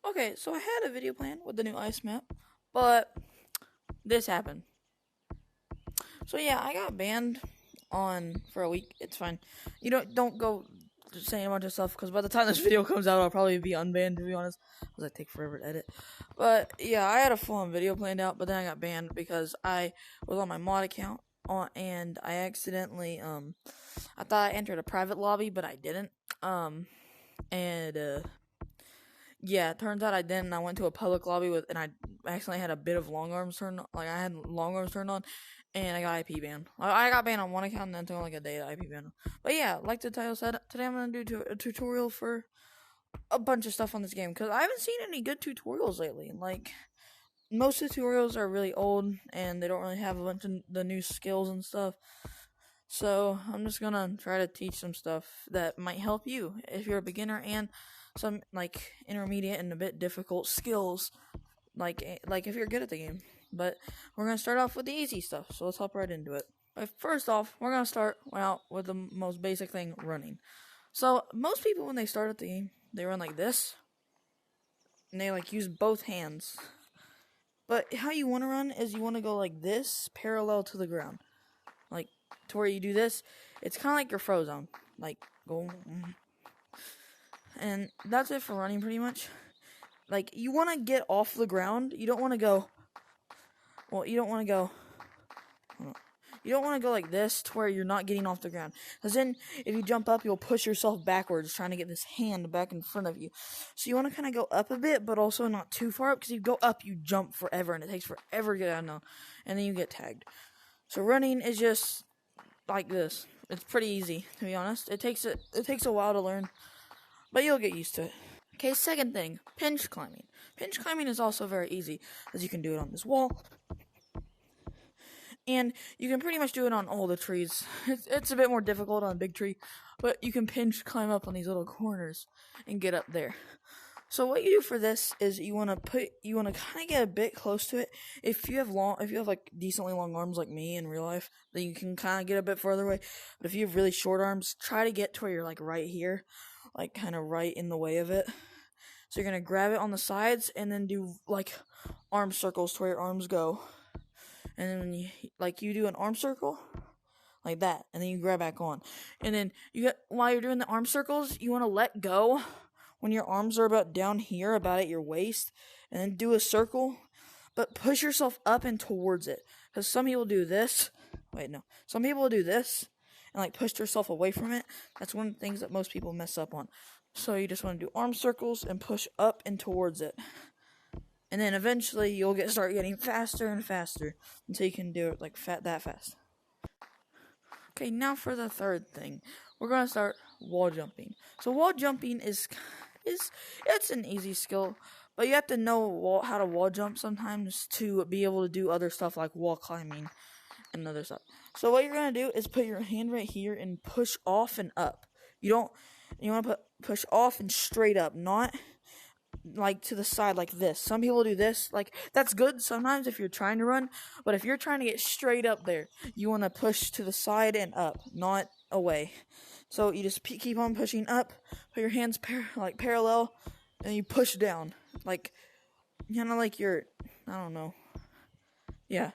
Okay, so I had a video plan with the new ice map, but this happened. So yeah, I got banned for a week. It's fine. You don't go saying a bunch of stuff because by the time this video comes out, I'll probably be unbanned. To be honest, because I take forever to edit. But yeah, I had a full-on video planned out, but then I got banned because I was on my mod account and I accidentally I thought I entered a private lobby, but I didn't. Yeah, it turns out I didn't. I went to a public lobby and I accidentally had a bit of long arms turned on. Like, I had long arms turned on, and I got IP banned. I got banned on one account, and then it took like a day to IP ban. But yeah, like the title said, today I'm going to do a tutorial for a bunch of stuff on this game, because I haven't seen any good tutorials lately. Like, most tutorials are really old, and they don't really have a bunch of the new skills and stuff. So, I'm just going to try to teach some stuff that might help you if you're a beginner, and some like intermediate and a bit difficult skills, like if you're good at the game. But we're gonna start off with the easy stuff, so let's hop right into it. But first off, we're gonna start out with the most basic thing: running. So most people, when they start at the game, they run like this, and they like use both hands. But how you want to run is you want to go like this, parallel to the ground, like to where you do this. It's kind of like your throw zone, like go. And that's it for running, pretty much. Like, you want to get off the ground. You don't want to go. Well, you don't want to go. You don't want to go like this to where you're not getting off the ground. Because then, if you jump up, you'll push yourself backwards, trying to get this hand back in front of you. So you want to kind of go up a bit, but also not too far up. Because if you go up, you jump forever, and it takes forever to get down. And then you get tagged. So running is just like this. It's pretty easy, to be honest. It takes a while to learn, but you'll get used to it. Okay, second thing, pinch climbing. Pinch climbing is also very easy, as you can do it on this wall. And you can pretty much do it on all the trees. It's a bit more difficult on a big tree, but you can pinch climb up on these little corners and get up there. So what you do for this is you want to kind of get a bit close to it. If you have like decently long arms like me in real life, then you can kind of get a bit further away. But if you have really short arms, try to get to where you're like right here, like kind of right in the way of it. So you're going to grab it on the sides and then do like arm circles to where your arms go. And then when you do an arm circle like that, and then you grab back on. And then while you're doing the arm circles, you want to let go when your arms are about down here, about at your waist, and then do a circle, but push yourself up and towards it. Because some people do this. Some people do this and like push themselves away from it. That's one of the things that most people mess up on. So you just want to do arm circles and push up and towards it. And then eventually you'll start getting faster and faster until you can do it like that fast. Okay, now for the third thing. We're going to start wall jumping. So wall jumping it's an easy skill, but you have to know how to wall jump sometimes to be able to do other stuff like wall climbing and other stuff. So what you're going to do is put your hand right here and push off and up. You want to push off and straight up, not like to the side like this. Some people do this. Like, that's good sometimes if you're trying to run, but if you're trying to get straight up there, you want to push to the side and up, not away. So you just keep on pushing up, put your hands parallel, and you push down. Like, kind of like I don't know. Yeah.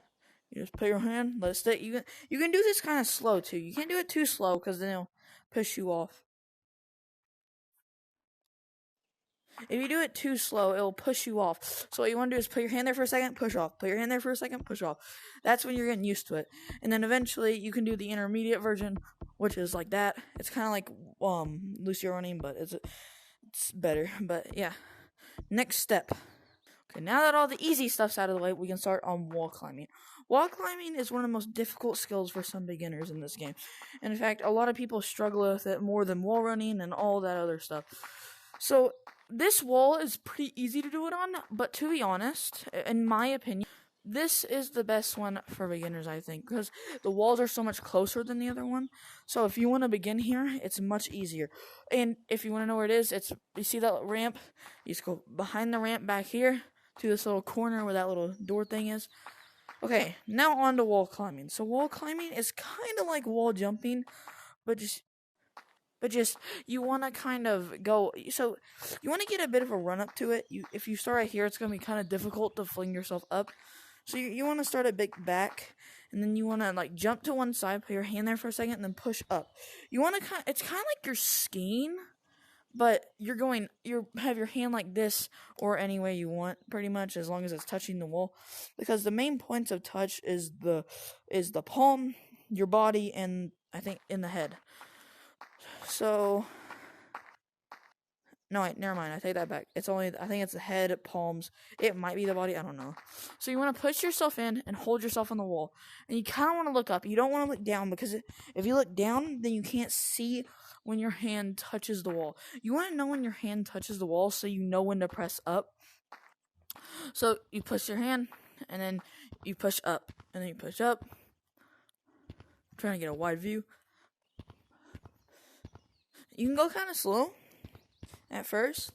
You just put your hand, let it stay. You can do this kind of slow too. You can't do it too slow because then it'll push you off. If you do it too slow, it'll push you off. So what you want to do is put your hand there for a second, push off. Put your hand there for a second, push off. That's when you're getting used to it. And then eventually you can do the intermediate version, which is like that. It's kind of like Lucio Running, but it's better. But yeah. Next step. Okay, now that all the easy stuff's out of the way, we can start on wall climbing. Wall climbing is one of the most difficult skills for some beginners in this game. And in fact, a lot of people struggle with it more than wall running and all that other stuff. So this wall is pretty easy to do it on, but to be honest, in my opinion, this is the best one for beginners, I think, because the walls are so much closer than the other one. So if you want to begin here, it's much easier. And if you want to know where it is, you see that ramp? You just go behind the ramp back here to this little corner where that little door thing is. Okay, now on to wall climbing. So wall climbing is kind of like wall jumping, but just but just you want to kind of go. So you want to get a bit of a run up to it. If you start right here, it's going to be kind of difficult to fling yourself up. So you want to start a big back, and then you want to like jump to one side, put your hand there for a second, and then push up. You want to it's kind of like you're skiing, but you have your hand like this or any way you want, pretty much, as long as it's touching the wall. Because the main points of touch is the palm, your body, and I think in the head. So no, wait, never mind. I take that back. I think it's the head, palms. It might be the body. I don't know. So you want to push yourself in and hold yourself on the wall. And you kind of want to look up. You don't want to look down, because if you look down, then you can't see when your hand touches the wall. You want to know when your hand touches the wall so you know when to press up. So you push your hand, and then you push up, and then you push up. I'm trying to get a wide view. You can go kind of slow at first,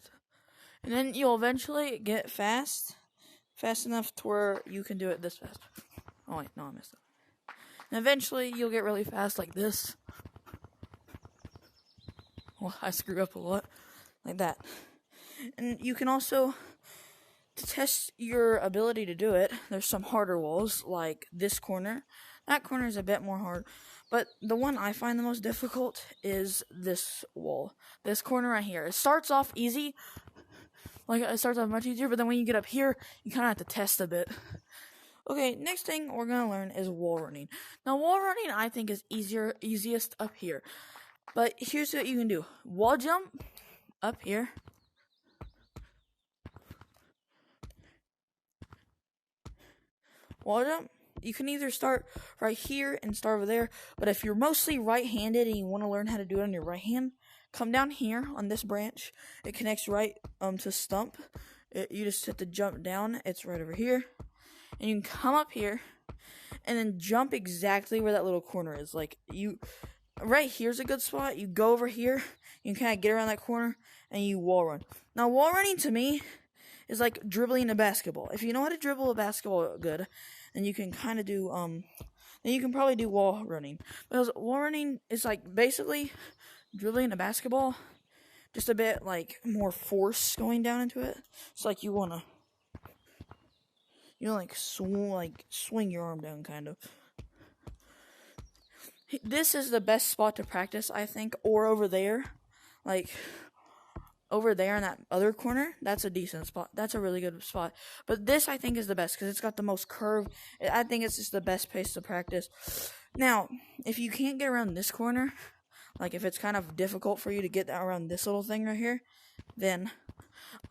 and then you'll eventually get fast enough to where you can do it this fast. Oh wait, no, I messed up. And eventually you'll get really fast like this. Well, I screw up a lot, like that. And you can also, to test your ability to do it, there's some harder walls, like this corner. That corner is a bit more hard, but the one I find the most difficult is this wall. This corner right here. It starts off easy, it starts off much easier, but then when you get up here, you kind of have to test a bit. Okay, next thing we're going to learn is wall running. Now, wall running, I think, is easiest up here. But here's what you can do. Wall jump up here. Wall jump. You can either start right here and start over there, but if you're mostly right-handed and you want to learn how to do it on your right hand, come down here on this branch. It connects right to stump. You just have to jump down. It's right over here. And you can come up here and then jump exactly where that little corner is. Right here's a good spot. You go over here, you can kind of get around that corner, and you wall run. Now, wall running to me is like dribbling a basketball. If you know how to dribble a basketball good, then you can kind of do, then you can probably do wall running. Because wall running is like basically dribbling a basketball, just a bit like more force going down into it. It's like you want to, swing your arm down, kind of. This is the best spot to practice, I think, or over there. Over there in that other corner, that's a decent spot. That's a really good spot. But this, I think, is the best because it's got the most curve. I think it's just the best place to practice. Now, if you can't get around this corner, if it's kind of difficult for you to get around this little thing right here, then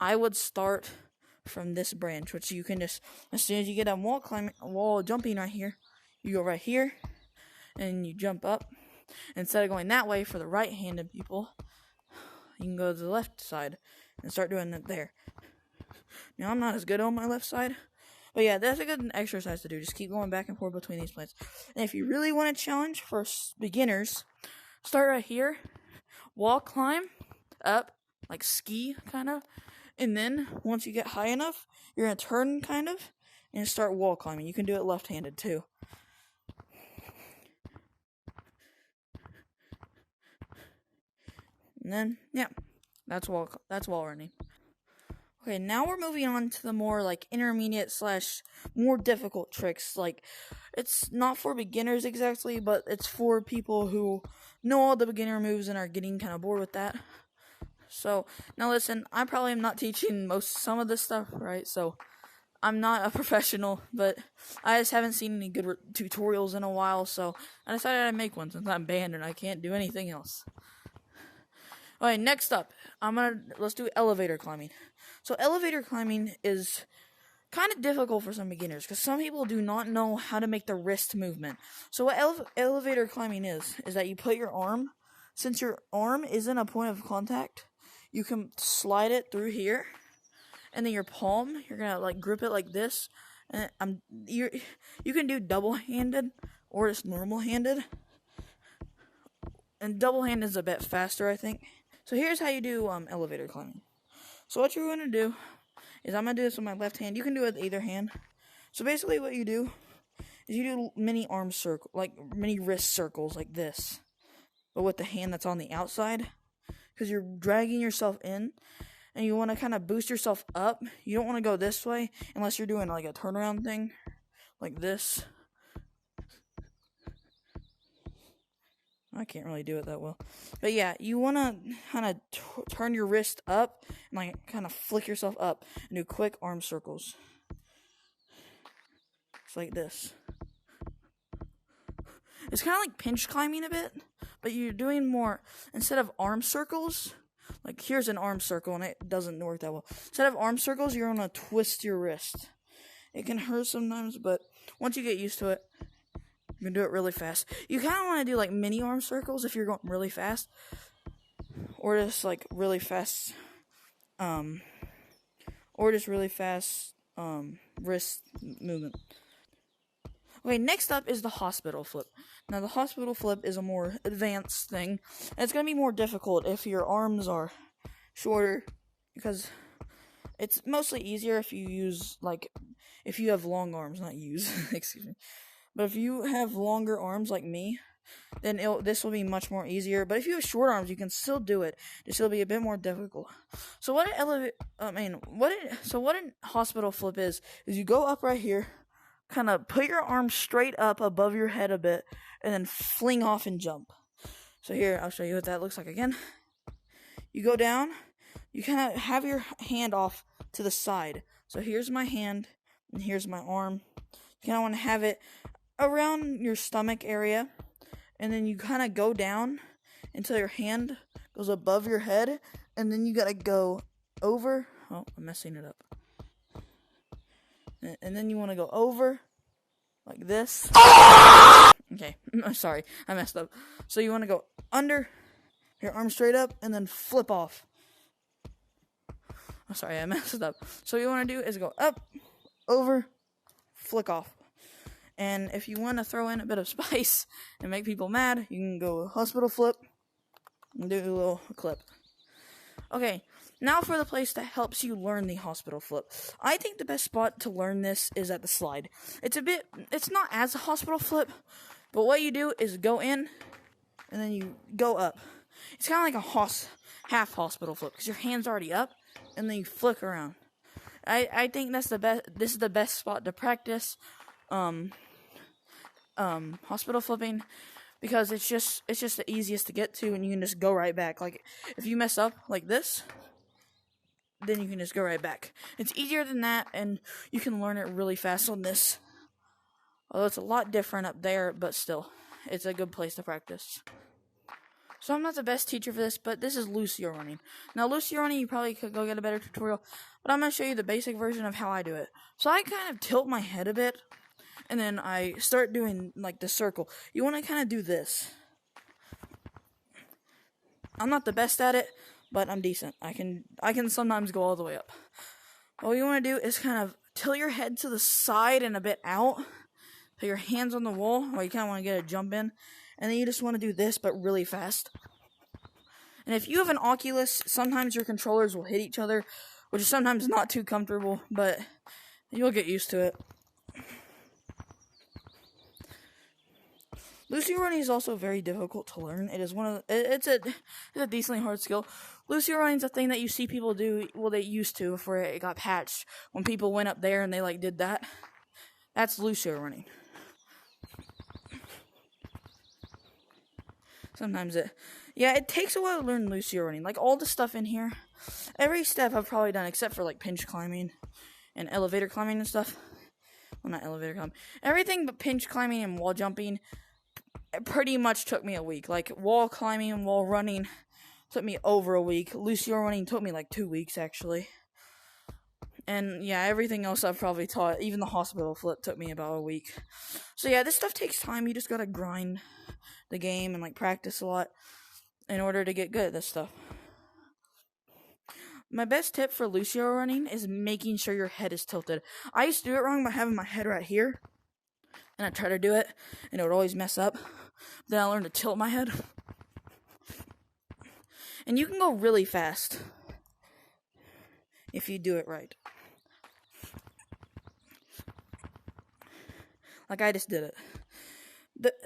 I would start from this branch, which you can just, as soon as you get that wall jumping right here, you go right here, and you jump up. Instead of going that way for the right-handed people, you can go to the left side and start doing it there. Now, I'm not as good on my left side, but yeah, that's a good exercise to do. Just keep going back and forth between these plates. And if you really want a challenge for beginners, start right here, wall climb up, like ski, kind of, and then once you get high enough, you're going to turn, kind of, and start wall climbing. You can do it left-handed, too. And then, yeah, that's wall running. Okay, now we're moving on to the more, intermediate / more difficult tricks. It's not for beginners exactly, but it's for people who know all the beginner moves and are getting kind of bored with that. So, now listen, I probably am not teaching some of this stuff, right? So, I'm not a professional, but I just haven't seen any good tutorials in a while, so I decided I'd make one since I'm banned and I can't do anything else. Alright, next up, let's do elevator climbing. So elevator climbing is kind of difficult for some beginners, because some people do not know how to make the wrist movement. So what elevator climbing is that you put your arm, since your arm isn't a point of contact, you can slide it through here, and then your palm, you're gonna grip it like this, and you can do double-handed, or just normal-handed, and double-handed is a bit faster, I think. So here's how you do elevator climbing. So what you're going to do is I'm going to do this with my left hand. You can do it with either hand. So basically what you do is you do mini wrist circles like this. but with the hand that's on the outside, because you're dragging yourself in, and you want to kind of boost yourself up. You don't want to go this way unless you're doing like a turnaround thing, like this. I can't really do it that well. But yeah, you want to kind of turn your wrist up and like kind of flick yourself up and do quick arm circles. It's like this. It's kind of like pinch climbing a bit, but you're doing more, instead of arm circles, like here's an arm circle and it doesn't work that well. Instead of arm circles, you're going to twist your wrist. It can hurt sometimes, but once you get used to it, you can do it really fast. You kind of want to do like mini arm circles if you're going really fast, or just like really fast, wrist movement. Okay, next up is the hospital flip. Now the hospital flip is a more advanced thing, and it's going to be more difficult if your arms are shorter, because it's mostly easier if you have long arms, not excuse me. But if you have longer arms like me, then this will be much more easier. But if you have short arms, you can still do it. This will be a bit more difficult. So what a hospital flip is you go up right here, kind of put your arms straight up above your head a bit, and then fling off and jump. So here, I'll show you what that looks like again. You go down, you kind of have your hand off to the side. So here's my hand, and here's my arm. You kind of want to have it around your stomach area, and then you kind of go down until your hand goes above your head, and then you gotta go over. Oh, I'm messing it up. And then you want to go over like this. Okay, I'm sorry, I messed up. So you want to go under, your arm straight up, and then flip off. I'm sorry, I messed it up. So what you want to do is go up, over, flick off. And if you want to throw in a bit of spice and make people mad, you can go hospital flip and do a little clip. Okay, now for the place that helps you learn the hospital flip. I think the best spot to learn this is at the slide. It's not as a hospital flip, but what you do is go in, and then you go up. It's kind of like a half hospital flip, because your hand's already up, and then you flick around. I think that's the best. This is the best spot to practice hospital flipping, because it's just the easiest to get to, and you can just go right back. Like if you mess up like this, then you can just go right back. It's easier than that, and you can learn it really fast on this. Although it's a lot different up there, but still, it's a good place to practice. So I'm not the best teacher for this, but this is Lucio Running. Now, Lucio Running, you probably could go get a better tutorial, but I'm going to show you the basic version of how I do it. So I kind of tilt my head a bit, and then I start doing, like, the circle. You want to kind of do this. I'm not the best at it, but I'm decent. I can sometimes go all the way up. All you want to do is kind of tilt your head to the side and a bit out. Put your hands on the wall, or you kind of want to get a jump in. And then you just want to do this, but really fast. And if you have an Oculus, sometimes your controllers will hit each other, which is sometimes not too comfortable, but you'll get used to it. Lucio Running is also very difficult to learn. It is it's a decently hard skill. Lucio Running is a thing that you see people do. Well, they used to before it got patched. When people went up there and they did that, that's Lucio Running. Sometimes it takes a while to learn Lucio Running. Like all the stuff in here, every step I've probably done except for like pinch climbing and elevator climbing and stuff. Well, not elevator climbing. Everything but pinch climbing and wall jumping pretty much took me a week. Like wall climbing and wall running took me over a week. Lucio Running took me like 2 weeks actually. And yeah, everything else I've probably taught, even the hospital flip, took me about a week. So yeah, this stuff takes time. You just gotta grind the game and practice a lot in order to get good at this stuff. My best tip for Lucio Running is making sure your head is tilted. I used to do it wrong by having my head right here, and I try to do it, and it would always mess up. Then I learned to tilt my head. And you can go really fast if you do it right. Like I just did it.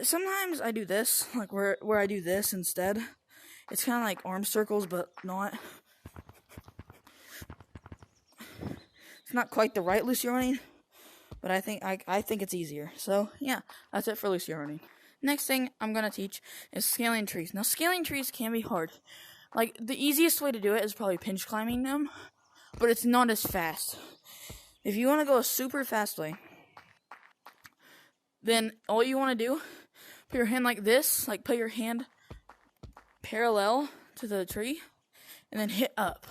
Sometimes I do this, like where I do this instead. It's kind of like arm circles, but not. It's not quite the right Lucio Running, but I think it's easier. So yeah, that's it for Lucio Running. Next thing I'm gonna teach is scaling trees. Now scaling trees can be hard. Like the easiest way to do it is probably pinch climbing them, but it's not as fast. If you want to go a super fast way, then all you want to do, put your hand like this, like put your hand parallel to the tree, and then hit up.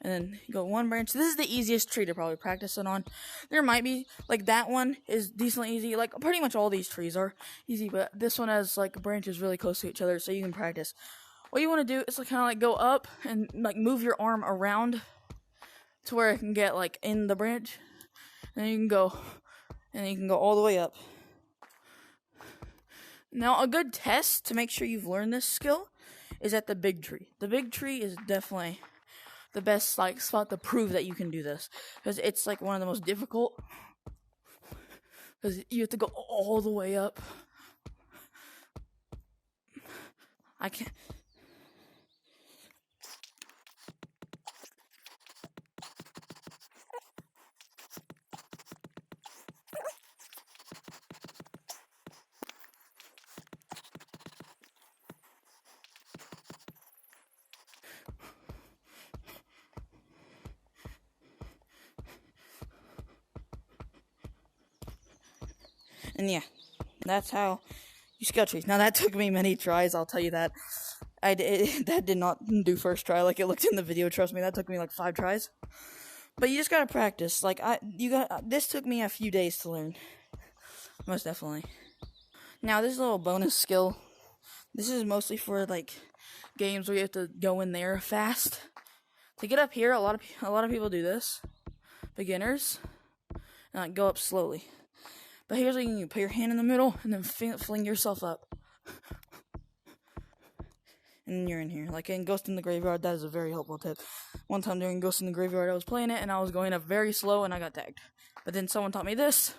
And then go one branch. This is the easiest tree to probably practice it on. There might be, like that one is decently easy. Like pretty much all these trees are easy, but this one has like branches really close to each other, so you can practice. What you want to do is like kind of like go up and like move your arm around to where it can get like in the branch. And then you can go all the way up. Now a good test to make sure you've learned this skill is at the big tree. The big tree is definitely the best like spot to prove that you can do this, because it's like one of the most difficult, because you have to go all the way up. I can't. And yeah, that's how you scale trees. Now that took me many tries, I'll tell you that. That did not do first try like it looked in the video. Trust me, that took me like 5 tries. But you just gotta practice. Like this took me a few days to learn, most definitely. Now this is a little bonus skill. This is mostly for like games where you have to go in there fast. To get up here, a lot of people do this, beginners, and like go up slowly. But here's what you can put your hand in the middle and then fling yourself up. And you're in here. Like in Ghost in the Graveyard, that is a very helpful tip. One time during Ghost in the Graveyard, I was playing it and I was going up very slow and I got tagged. But then someone taught me this.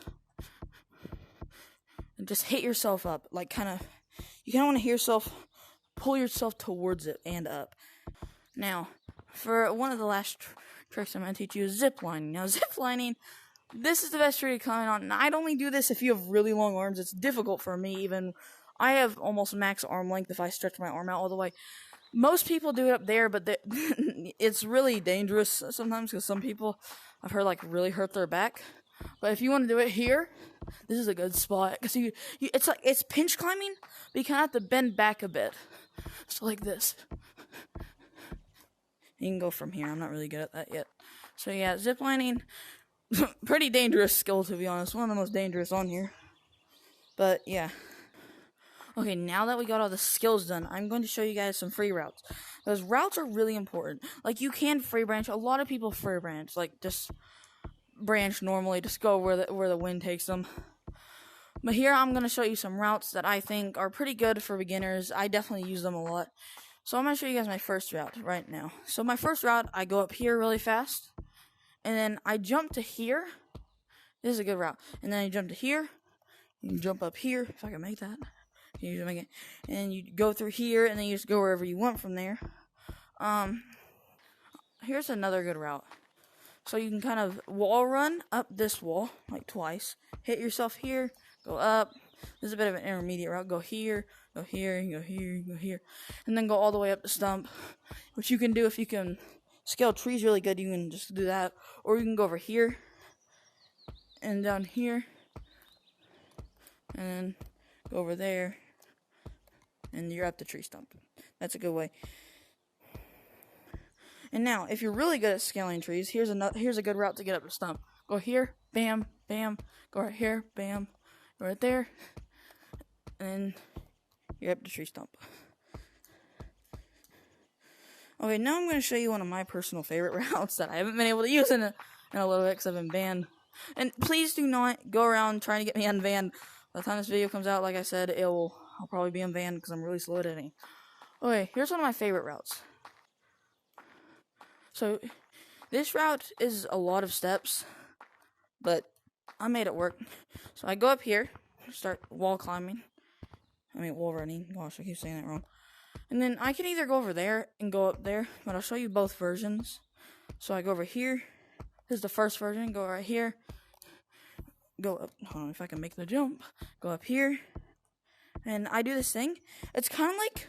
And just hit yourself up. Like you kind of want to hear yourself, pull yourself towards it and up. Now, for one of the last tricks I'm going to teach you is ziplining. Now, ziplining, this is the best tree to climb on, and I'd only do this if you have really long arms. It's difficult for me, even. I have almost max arm length if I stretch my arm out all the way. Most people do it up there, but it's really dangerous sometimes, because some people, I've heard, like, really hurt their back. But if you want to do it here, this is a good spot, because it's pinch climbing, but you kind of have to bend back a bit. So like this. You can go from here. I'm not really good at that yet. So yeah, ziplining, pretty dangerous skill, to be honest. One of the most dangerous on here. But yeah. Okay, now that we got all the skills done, I'm going to show you guys some free routes. Those routes are really important. Like, you can free branch. A lot of people free branch. Like, just branch normally. Just go where the wind takes them. But here I'm going to show you some routes that I think are pretty good for beginners. I definitely use them a lot. So I'm going to show you guys my first route right now. So my first route, I go up here really fast. And then I jump to here. This is a good route. And then I jump to here. You can jump up here, if I can make that. You make it. And you go through here, and then you just go wherever you want from there. Here's another good route. So you can kind of wall run up this wall, like twice. Hit yourself here, go up. This is a bit of an intermediate route. Go here, go here, go here, go here. And then go all the way up the stump. Which you can do if you can scale trees really good. You can just do that. Or you can go over here. And down here. And then go over there. And you're up the tree stump. That's a good way. And now, if you're really good at scaling trees, here's a good route to get up the stump. Go here, bam, bam. Go right here, bam. Go right there. And you're up the tree stump. Okay, now I'm going to show you one of my personal favorite routes that I haven't been able to use in a little bit because I've been banned. And please do not go around trying to get me unbanned. By the time this video comes out, like I said, I'll probably be unbanned because I'm really slow at editing. Okay, here's one of my favorite routes. So, this route is a lot of steps, but I made it work. So I go up here, start wall climbing, wall running. Gosh, I keep saying that wrong. And then I can either go over there and go up there, but I'll show you both versions. So I go over here. This is the first version. Go right here. Go up. Hold on, if I can make the jump. Go up here. And I do this thing. It's kind of like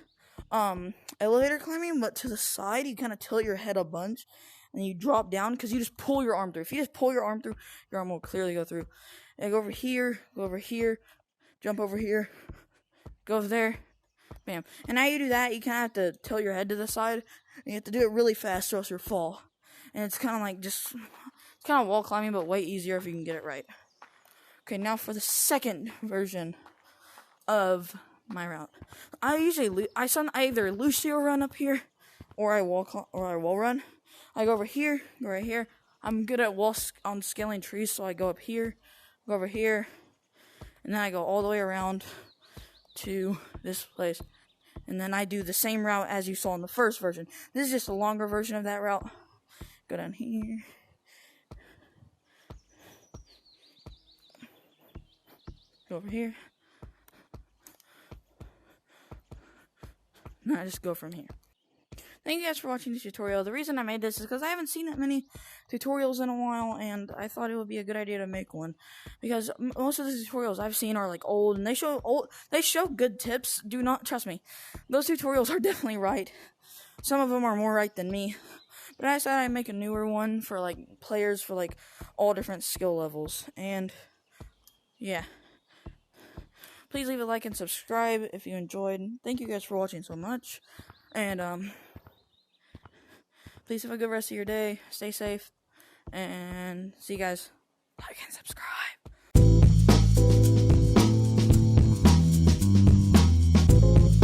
elevator climbing, but to the side. You kind of tilt your head a bunch, and you drop down because you just pull your arm through. If you just pull your arm through, your arm will clearly go through. And go over here, jump over here, go over there, bam. And now you do that, you kind of have to tilt your head to the side, and you have to do it really fast or else you'll fall. And it's kind of like it's kind of wall climbing, but way easier if you can get it right. Okay, now for the second version of my route. I either Lucio run up here, or I wall run. I go over here, go right here. I'm good at on scaling trees, so I go up here, go over here, and then I go all the way around to this place. And then I do the same route as you saw in the first version. This is just a longer version of that route. Go down here. Go over here. And I just go from here. Thank you guys for watching this tutorial. The reason I made this is because I haven't seen that many tutorials in a while, and I thought it would be a good idea to make one. Because most of the tutorials I've seen are like old, and they show good tips. Do not trust me. Those tutorials are definitely right. Some of them are more right than me. But I decided I'd make a newer one for like players for like all different skill levels. And yeah. Please leave a like and subscribe if you enjoyed. Thank you guys for watching so much. And please have a good rest of your day. Stay safe. And see you guys. Like and subscribe.